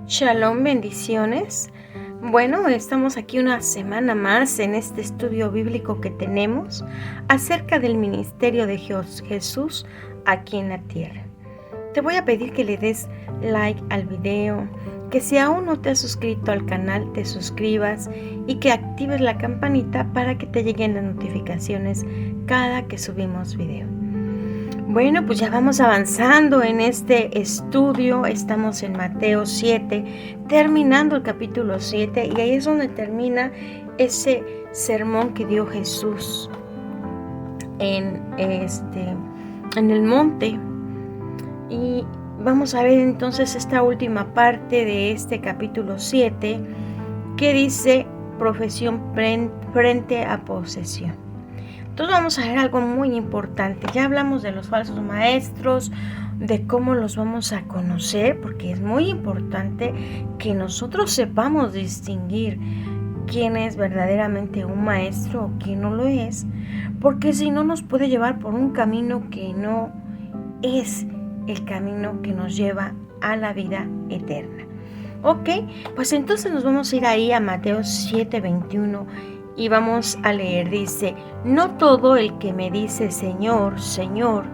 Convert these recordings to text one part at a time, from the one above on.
Shalom, bendiciones. Bueno, estamos aquí una semana más en este estudio bíblico que tenemos acerca del ministerio de Jesús aquí en la tierra. Te voy a pedir que le des like al video, que si aún no te has suscrito al canal, te suscribas y que actives la campanita para que te lleguen las notificaciones cada que subimos video. Bueno, pues ya vamos avanzando en este estudio. Estamos en Mateo 7, terminando el capítulo 7, y ahí es donde termina ese sermón que dio Jesús en el monte. Y vamos a ver entonces esta última parte de este capítulo 7 que dice profesión frente a posesión. Entonces vamos a ver algo muy importante. Ya hablamos de los falsos maestros, de cómo los vamos a conocer, porque es muy importante que nosotros sepamos distinguir quién es verdaderamente un maestro o quién no lo es, porque si no nos puede llevar por un camino que no es el camino que nos lleva a la vida eterna. Ok, pues entonces nos vamos a ir ahí a Mateo 7:21 y vamos a leer. Dice: no todo el que me dice Señor, Señor,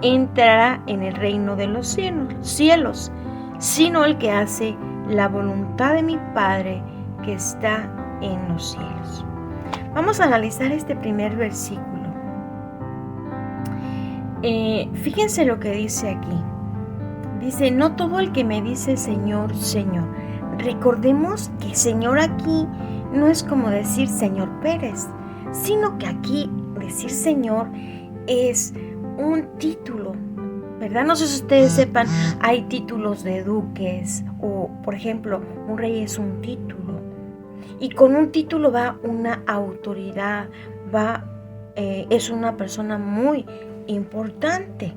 entrará en el reino de los cielos, sino el que hace la voluntad de mi Padre que está en los cielos. Vamos a analizar este primer versículo. Fíjense lo que dice aquí. Dice: no todo el que me dice Señor, Señor. Recordemos que Señor aquí no es como decir Señor Pérez, sino que aquí decir Señor es un título, ¿verdad? No sé si ustedes sepan, hay títulos de duques o, por ejemplo, un rey es un título. Y con un título va una autoridad, es una persona muy importante,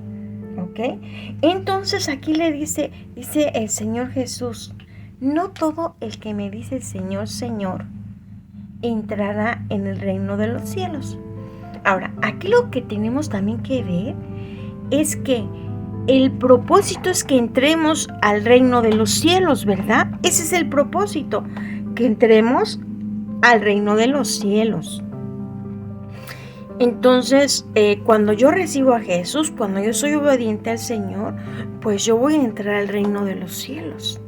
¿ok? Entonces aquí le dice el Señor Jesús: no todo el que me dice Señor, Señor, entrará en el reino de los cielos. Ahora, aquí lo que tenemos también que ver es que el propósito es que entremos al reino de los cielos, ¿verdad? Ese es el propósito, que entremos al reino de los cielos. Entonces, cuando yo recibo a Jesús, cuando yo soy obediente al Señor, pues yo voy a entrar al reino de los cielos.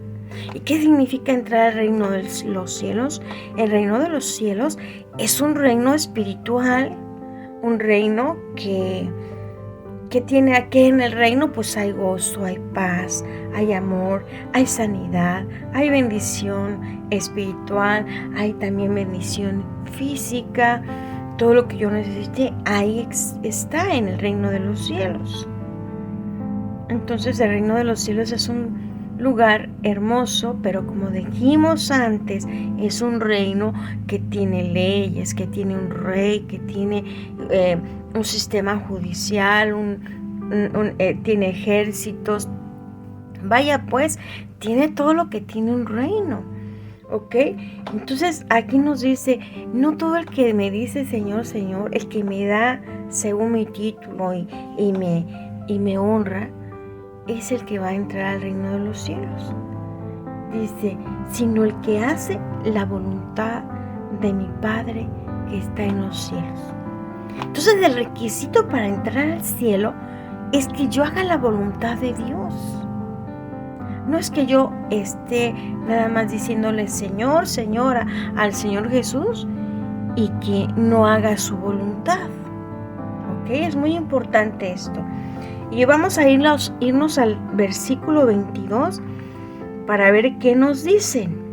¿Y qué significa entrar al reino de los cielos? El reino de los cielos es un reino espiritual, un reino que tiene aquí en el reino, pues hay gozo, hay paz, hay amor, hay sanidad, hay bendición espiritual, hay también bendición física. Todo lo que yo necesite, ahí está en el reino de los cielos. Entonces el reino de los cielos es un lugar hermoso, pero como dijimos antes, es un reino que tiene leyes, que tiene un rey, que tiene un sistema judicial, tiene ejércitos. Vaya pues, tiene todo lo que tiene un reino, ¿ok? Entonces aquí nos dice: no todo el que me dice Señor, Señor, el que me da según mi título y me honra, es el que va a entrar al reino de los cielos. Dice: sino el que hace la voluntad de mi Padre que está en los cielos. Entonces el requisito para entrar al cielo es que yo haga la voluntad de Dios. No es que yo esté nada más diciéndole Señor, Señora al Señor Jesús y que no haga su voluntad. ¿Ok? Es muy importante esto. Y vamos a irnos al versículo 22 para ver qué nos dicen.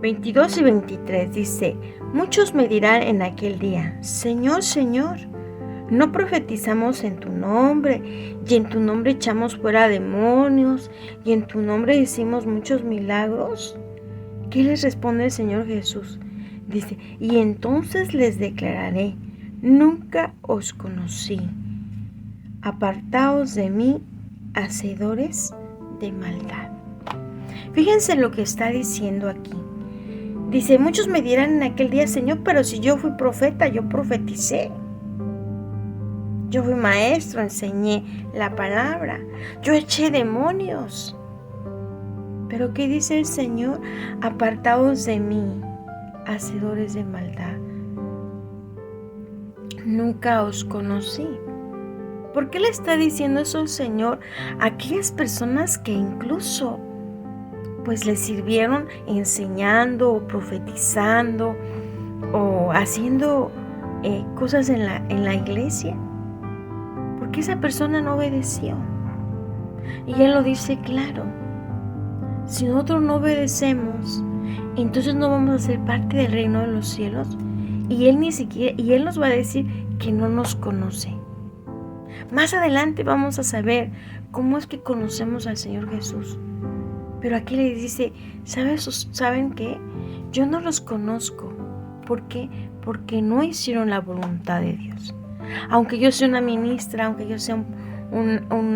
22 y 23 dice: muchos me dirán en aquel día: Señor, Señor, ¿no profetizamos en tu nombre? Y en tu nombre echamos fuera demonios, y en tu nombre hicimos muchos milagros. ¿Qué les responde el Señor Jesús? Dice: y entonces les declararé: nunca os conocí. Apartaos de mí, hacedores de maldad. Fíjense lo que está diciendo aquí. Dice, muchos me dirán en aquel día, Señor, pero si yo fui profeta, yo profeticé. Yo fui maestro, enseñé la palabra. Yo eché demonios. Pero ¿qué dice el Señor? Apartaos de mí, hacedores de maldad. Nunca os conocí. ¿Por qué le está diciendo eso el Señor a aquellas personas que incluso pues le sirvieron enseñando o profetizando o haciendo cosas en la iglesia? Porque esa persona no obedeció. Y Él lo dice claro. Si nosotros no obedecemos, entonces no vamos a ser parte del reino de los cielos. Y Él nos va a decir que no nos conoce. Más adelante vamos a saber cómo es que conocemos al Señor Jesús. Pero aquí le dice, ¿saben qué? Yo no los conozco. ¿Por qué? Porque no hicieron la voluntad de Dios. Aunque yo sea una ministra, aunque yo sea un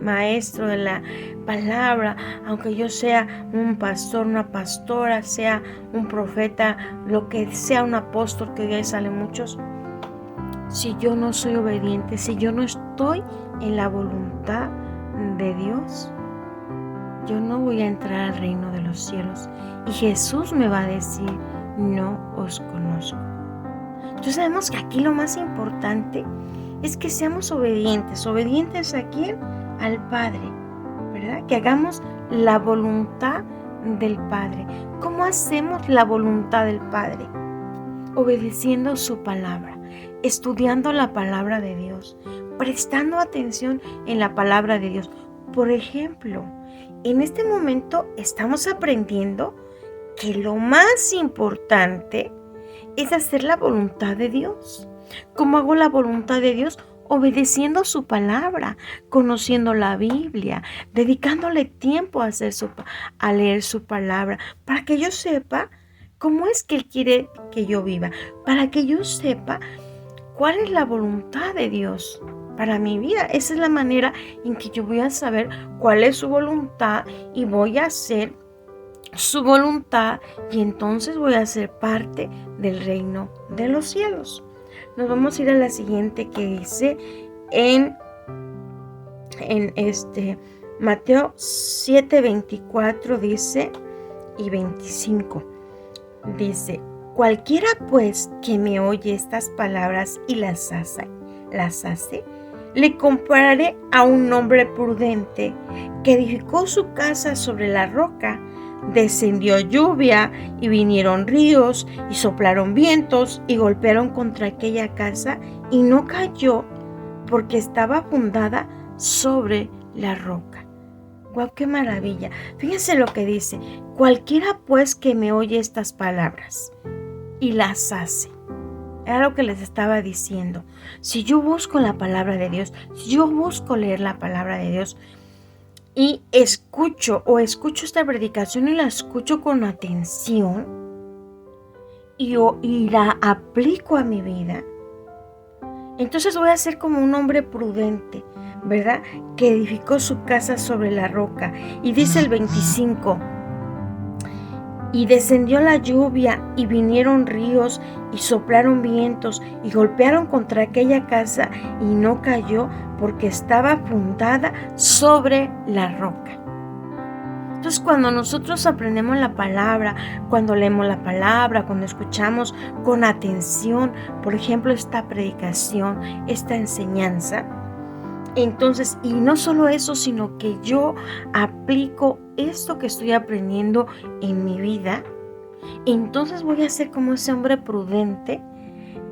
maestro de la palabra, aunque yo sea un pastor, una pastora, sea un profeta, lo que sea, un apóstol, que hoy ahí salen muchos, si yo no soy obediente, si yo no estoy en la voluntad de Dios, yo no voy a entrar al reino de los cielos. Y Jesús me va a decir, no os conozco. Entonces sabemos que aquí lo más importante es que seamos obedientes. ¿Obedientes a quién? Al Padre, ¿verdad? Que hagamos la voluntad del Padre. ¿Cómo hacemos la voluntad del Padre? Obedeciendo su palabra, estudiando la palabra de Dios, prestando atención en la palabra de Dios. Por ejemplo, en este momento estamos aprendiendo que lo más importante es hacer la voluntad de Dios. ¿Cómo hago la voluntad de Dios? Obedeciendo su palabra, conociendo la Biblia, dedicándole tiempo a leer su palabra, para que yo sepa cómo es que Él quiere que yo viva, para que yo sepa cuál es la voluntad de Dios para mi vida. Esa es la manera en que yo voy a saber cuál es su voluntad y voy a hacer su voluntad, y entonces voy a ser parte del reino de los cielos. Nos vamos a ir a la siguiente, que dice en Mateo 7:24 dice y 25. Dice, cualquiera pues que me oye estas palabras y las hace, le compararé a un hombre prudente que edificó su casa sobre la roca. Descendió lluvia y vinieron ríos y soplaron vientos y golpearon contra aquella casa y no cayó porque estaba fundada sobre la roca. ¡Guau, qué maravilla! Fíjense lo que dice. Cualquiera pues que me oye estas palabras y las hace. Era lo que les estaba diciendo. Si yo busco la palabra de Dios, si yo busco leer la palabra de Dios y escucho esta predicación y la escucho con atención y la aplico a mi vida, entonces voy a ser como un hombre prudente, ¿verdad? Que edificó su casa sobre la roca. Y dice el 25, y descendió la lluvia y vinieron ríos y soplaron vientos y golpearon contra aquella casa y no cayó porque estaba fundada sobre la roca. Entonces, cuando nosotros aprendemos la palabra, cuando leemos la palabra, cuando escuchamos con atención, por ejemplo, esta predicación, esta enseñanza, entonces, y no solo eso, sino que yo aplico esto que estoy aprendiendo en mi vida, entonces voy a ser como ese hombre prudente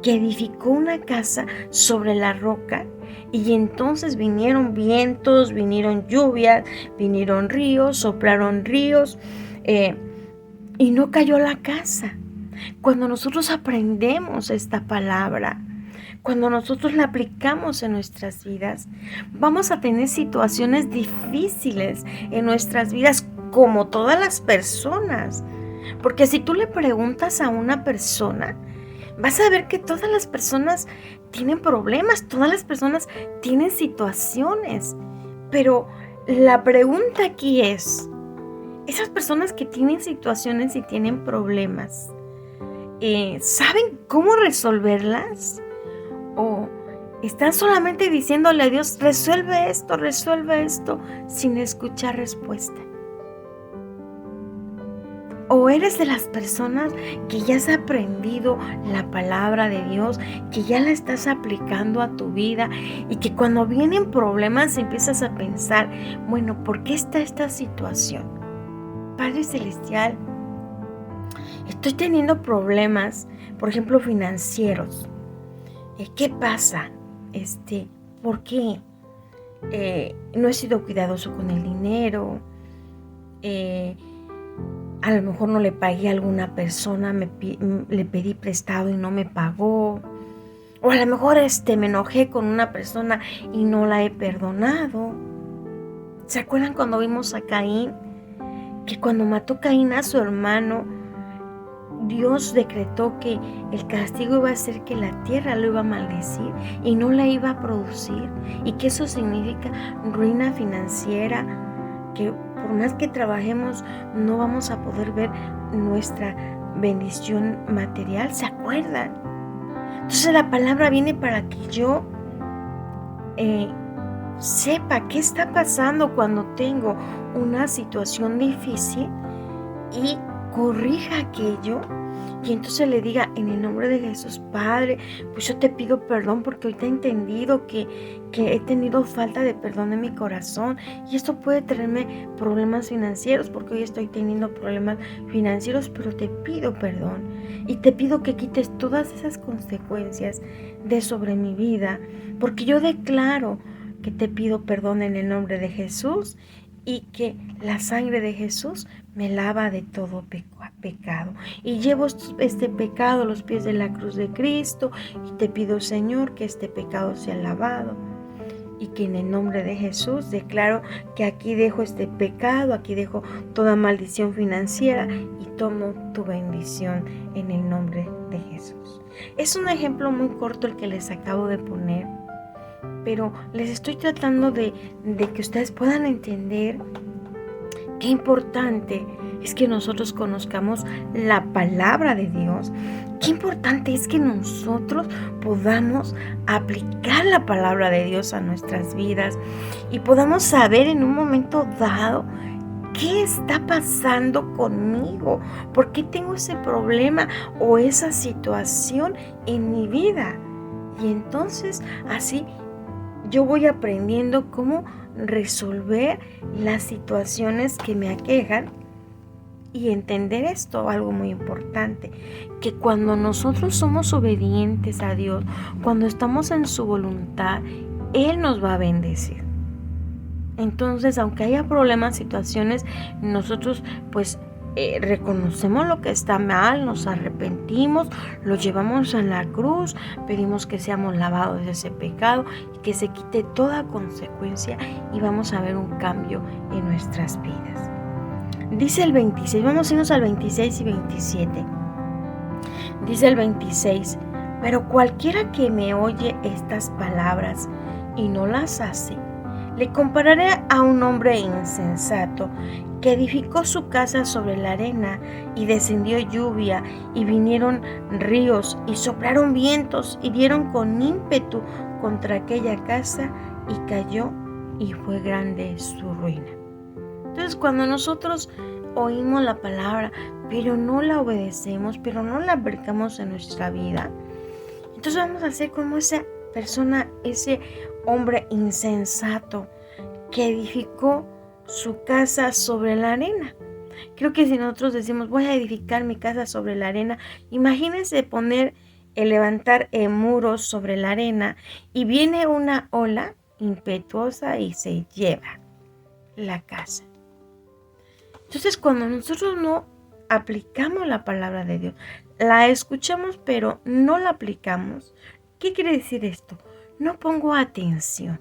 que edificó una casa sobre la roca. Y entonces vinieron vientos, vinieron lluvias, vinieron ríos, soplaron ríos y no cayó la casa. Cuando nosotros aprendemos esta palabra, cuando nosotros la aplicamos en nuestras vidas, vamos a tener situaciones difíciles en nuestras vidas, como todas las personas. Porque si tú le preguntas a una persona, vas a ver que todas las personas tienen problemas, todas las personas tienen situaciones. Pero la pregunta aquí es, Esas personas que tienen situaciones y tienen problemas, ¿saben cómo resolverlas? ¿O están solamente diciéndole a Dios, resuelve esto, sin escuchar respuesta? ¿O eres de las personas que ya has aprendido la palabra de Dios, que ya la estás aplicando a tu vida y que cuando vienen problemas empiezas a pensar, bueno, ¿por qué está esta situación? Padre Celestial, estoy teniendo problemas, por ejemplo, financieros. ¿Qué pasa? ¿Por qué? No he sido cuidadoso con el dinero. A lo mejor no le pagué a alguna persona, le pedí prestado y no me pagó. O a lo mejor me enojé con una persona y no la he perdonado. ¿Se acuerdan cuando vimos a Caín? Que cuando mató Caín a su hermano, Dios decretó que el castigo iba a ser que la tierra lo iba a maldecir y no la iba a producir. Y que eso significa ruina financiera, que por más que trabajemos no vamos a poder ver nuestra bendición material. ¿Se acuerdan? Entonces la palabra viene para que yo sepa qué está pasando cuando tengo una situación difícil y corrija aquello. Y entonces le diga, en el nombre de Jesús, Padre, pues yo te pido perdón porque hoy te he entendido que he tenido falta de perdón en mi corazón y esto puede traerme problemas financieros porque hoy estoy teniendo problemas financieros, pero te pido perdón y te pido que quites todas esas consecuencias de sobre mi vida, porque yo declaro que te pido perdón en el nombre de Jesús y que la sangre de Jesús me lava de todo pecado. Y llevo este pecado a los pies de la cruz de Cristo y te pido, Señor, que este pecado sea lavado y que en el nombre de Jesús declaro que aquí dejo este pecado, aquí dejo toda maldición financiera y tomo tu bendición en el nombre de Jesús. Es un ejemplo muy corto el que les acabo de poner, pero les estoy tratando de que ustedes puedan entender qué importante es que nosotros conozcamos la palabra de Dios. Qué importante es que nosotros podamos aplicar la palabra de Dios a nuestras vidas y podamos saber en un momento dado qué está pasando conmigo, por qué tengo ese problema o esa situación en mi vida. Y entonces así yo voy aprendiendo cómo resolver las situaciones que me aquejan y entender esto, algo muy importante, que cuando nosotros somos obedientes a Dios, cuando estamos en su voluntad, Él nos va a bendecir. Entonces, aunque haya problemas, situaciones, nosotros pues reconocemos lo que está mal, nos arrepentimos, lo llevamos a la cruz, pedimos que seamos lavados de ese pecado y que se quite toda consecuencia y vamos a ver un cambio en nuestras vidas. Dice el 26, vamos a irnos al 26 y 27. Dice el 26, pero cualquiera que me oye estas palabras y no las hace, le compararé a un hombre insensato que edificó su casa sobre la arena y descendió lluvia y vinieron ríos y soplaron vientos y dieron con ímpetu contra aquella casa y cayó y fue grande su ruina. Entonces cuando nosotros oímos la palabra pero no la obedecemos, pero no la aplicamos en nuestra vida, entonces vamos a ser como esa persona, ese hombre insensato que edificó su casa sobre la arena. Creo que si nosotros decimos voy a edificar mi casa sobre la arena, imagínense levantar muros sobre la arena y viene una ola impetuosa y se lleva la casa. Entonces cuando nosotros no aplicamos la palabra de Dios, la escuchamos pero no la aplicamos, ¿qué quiere decir esto? No pongo atención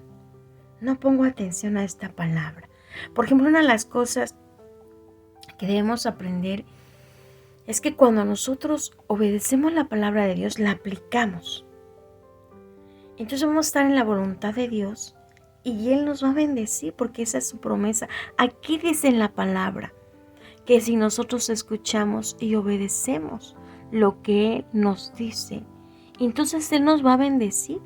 a esta palabra. Por ejemplo, una de las cosas que debemos aprender es que cuando nosotros obedecemos la palabra de Dios, la aplicamos. Entonces vamos a estar en la voluntad de Dios y Él nos va a bendecir porque esa es su promesa. Aquí dice en la palabra, que si nosotros escuchamos y obedecemos lo que Él nos dice, entonces Él nos va a bendecir.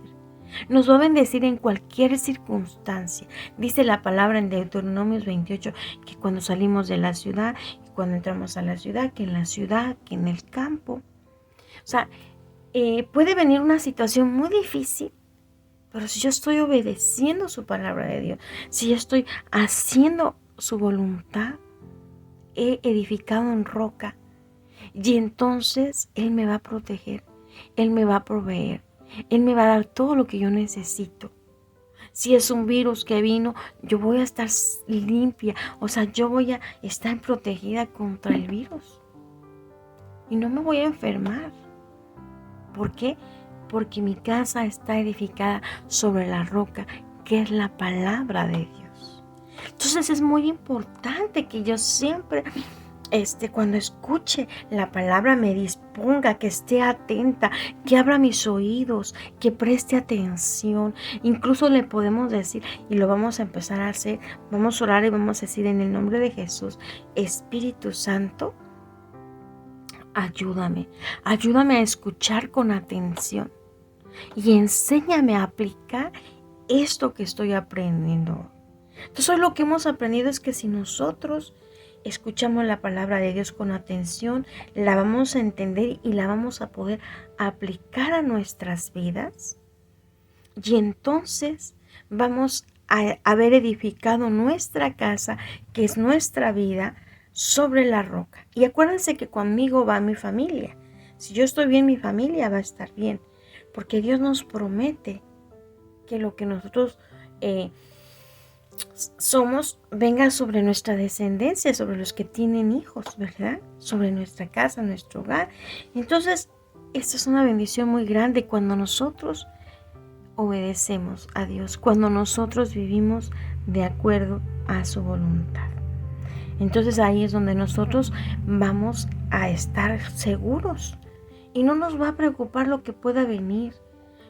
Nos va a bendecir en cualquier circunstancia. Dice la palabra en Deuteronomios 28 que cuando salimos de la ciudad y cuando entramos a la ciudad, que en la ciudad, que en el campo. O sea, puede venir una situación muy difícil, pero si yo estoy obedeciendo su palabra de Dios, si yo estoy haciendo su voluntad, he edificado en roca y entonces Él me va a proteger, Él me va a proveer, Él me va a dar todo lo que yo necesito. Si es un virus que vino, yo voy a estar limpia, o sea, yo voy a estar protegida contra el virus y no me voy a enfermar. ¿Por qué? Porque mi casa está edificada sobre la roca, que es la palabra de Dios. Entonces es muy importante que yo siempre, cuando escuche la palabra, me disponga, que esté atenta, que abra mis oídos, que preste atención. Incluso le podemos decir, y lo vamos a empezar a hacer, vamos a orar y vamos a decir en el nombre de Jesús: Espíritu Santo, ayúdame a escuchar con atención y enséñame a aplicar esto que estoy aprendiendo. Entonces lo que hemos aprendido es que si nosotros escuchamos la palabra de Dios con atención, la vamos a entender y la vamos a poder aplicar a nuestras vidas, y entonces vamos a haber edificado nuestra casa, que es nuestra vida, sobre la roca. Y acuérdense que conmigo va mi familia. Si yo estoy bien, mi familia va a estar bien, porque Dios nos promete que lo que nosotros somos venga sobre nuestra descendencia, sobre los que tienen hijos, ¿verdad? Sobre nuestra casa, nuestro hogar. Entonces, esto es una bendición muy grande cuando nosotros obedecemos a Dios, cuando nosotros vivimos de acuerdo a su voluntad. Entonces ahí es donde nosotros vamos a estar seguros y no nos va a preocupar lo que pueda venir.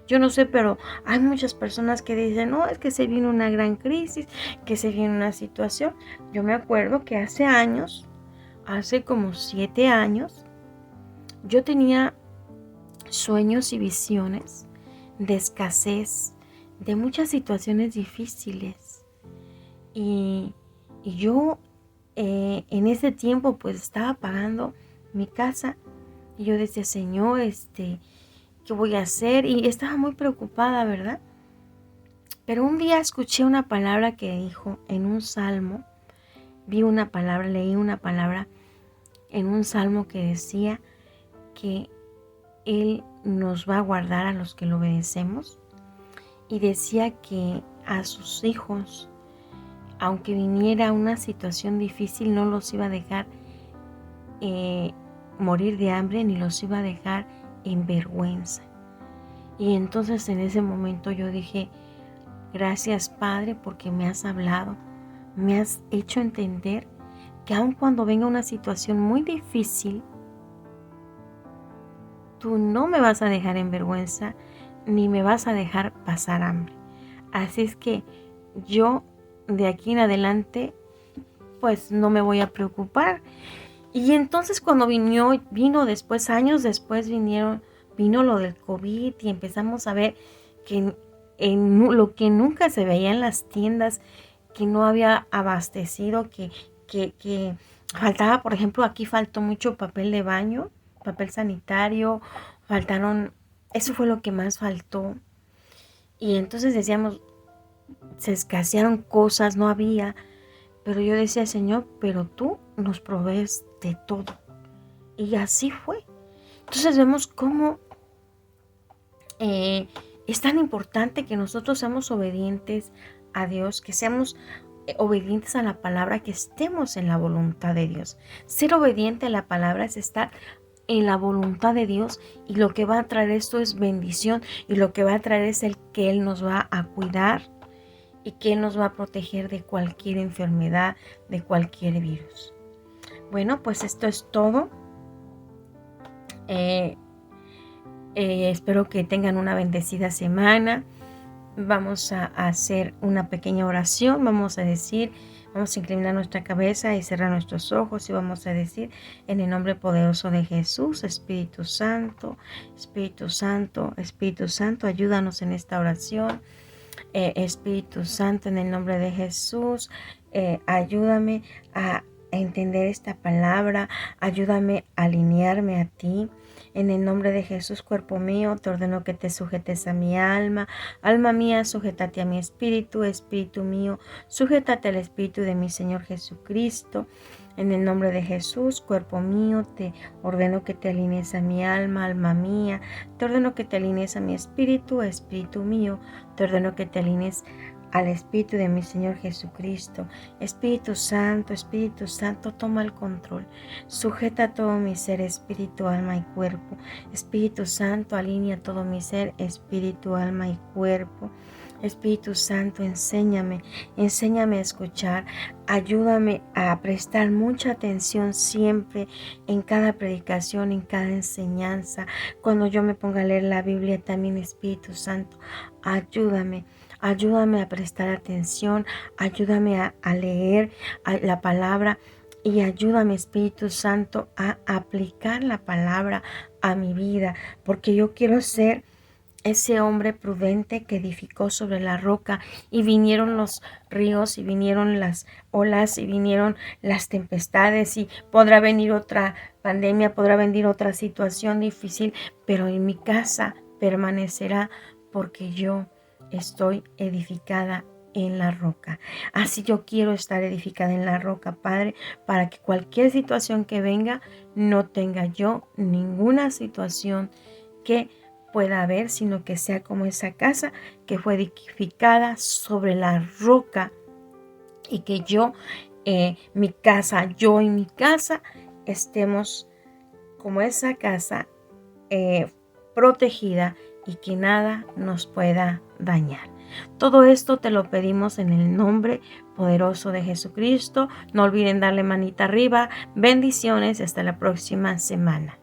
Yo no sé, pero hay muchas personas que dicen: no, es que se viene una gran crisis, que se viene una situación. Yo me acuerdo que hace años, hace como 7 años, yo tenía sueños y visiones de escasez, de muchas situaciones difíciles. Y yo en ese tiempo pues estaba pagando mi casa y yo decía: Señor, ¿qué voy a hacer? Y estaba muy preocupada, ¿verdad? Pero un día escuché una palabra que dijo en un salmo, leí una palabra en un salmo que decía que Él nos va a guardar a los que lo obedecemos, y decía que a sus hijos, aunque viniera una situación difícil, no los iba a dejar morir de hambre, ni los iba a dejar en vergüenza. Y entonces en ese momento yo dije: gracias, Padre, porque me has hablado, me has hecho entender que aun cuando venga una situación muy difícil, tú no me vas a dejar en vergüenza, ni me vas a dejar pasar hambre. Así es que yo de aquí en adelante pues no me voy a preocupar. Y entonces cuando vino después, años después, vino lo del COVID, y empezamos a ver que en lo que nunca se veía en las tiendas, que no había abastecido, que faltaba, por ejemplo, aquí faltó mucho papel de baño, papel sanitario, eso fue lo que más faltó. Y entonces decíamos, se escasearon cosas, no había. Pero yo decía: Señor, pero tú nos provees de todo. Y así fue. Entonces vemos cómo es tan importante que nosotros seamos obedientes a Dios, que seamos obedientes a la palabra, que estemos en la voluntad de Dios. Ser obediente a la palabra es estar en la voluntad de Dios, y lo que va a traer esto es bendición, y lo que va a traer es el que Él nos va a cuidar y que Él nos va a proteger de cualquier enfermedad, de cualquier virus. Bueno, pues esto es todo. Espero que tengan una bendecida semana. Vamos a hacer una pequeña oración. Vamos a decir: Vamos a inclinar nuestra cabeza y cerrar nuestros ojos y vamos a decir en el nombre poderoso de Jesús, Espíritu Santo, Espíritu Santo, Espíritu Santo, ayúdanos en esta oración. Espíritu Santo, en el nombre de Jesús, ayúdame a entender esta palabra, ayúdame a alinearme a ti. En el nombre de Jesús, cuerpo mío, te ordeno que te sujetes a mi alma. Alma mía, sujétate a mi espíritu. Espíritu mío, sujétate al espíritu de mi Señor Jesucristo. En el nombre de Jesús, cuerpo mío, te ordeno que te alinees a mi alma. Alma mía, te ordeno que te alinees a mi espíritu. Espíritu mío, te ordeno que te alinees al Espíritu de mi Señor Jesucristo. Espíritu Santo, toma el control. Sujeta todo mi ser, espíritu, alma y cuerpo. Espíritu Santo, alinea todo mi ser, espíritu, alma y cuerpo. Espíritu Santo, enséñame a escuchar, ayúdame a prestar mucha atención siempre en cada predicación, en cada enseñanza. Cuando yo me ponga a leer la Biblia también, Espíritu Santo, ayúdame a prestar atención, ayúdame a leer la palabra y ayúdame, Espíritu Santo, a aplicar la palabra a mi vida, porque yo quiero ser ese hombre prudente que edificó sobre la roca y vinieron los ríos y vinieron las olas y vinieron las tempestades y podrá venir otra pandemia, podrá venir otra situación difícil, pero en mi casa permanecerá porque yo estoy edificada en la roca. Así yo quiero estar edificada en la roca, Padre, para que cualquier situación que venga no tenga yo ninguna situación que pueda haber, sino que sea como esa casa que fue edificada sobre la roca y que yo y mi casa estemos como esa casa protegida y que nada nos pueda dañar. Todo esto te lo pedimos en el nombre poderoso de Jesucristo. No olviden darle manita arriba. Bendiciones. Hasta la próxima semana.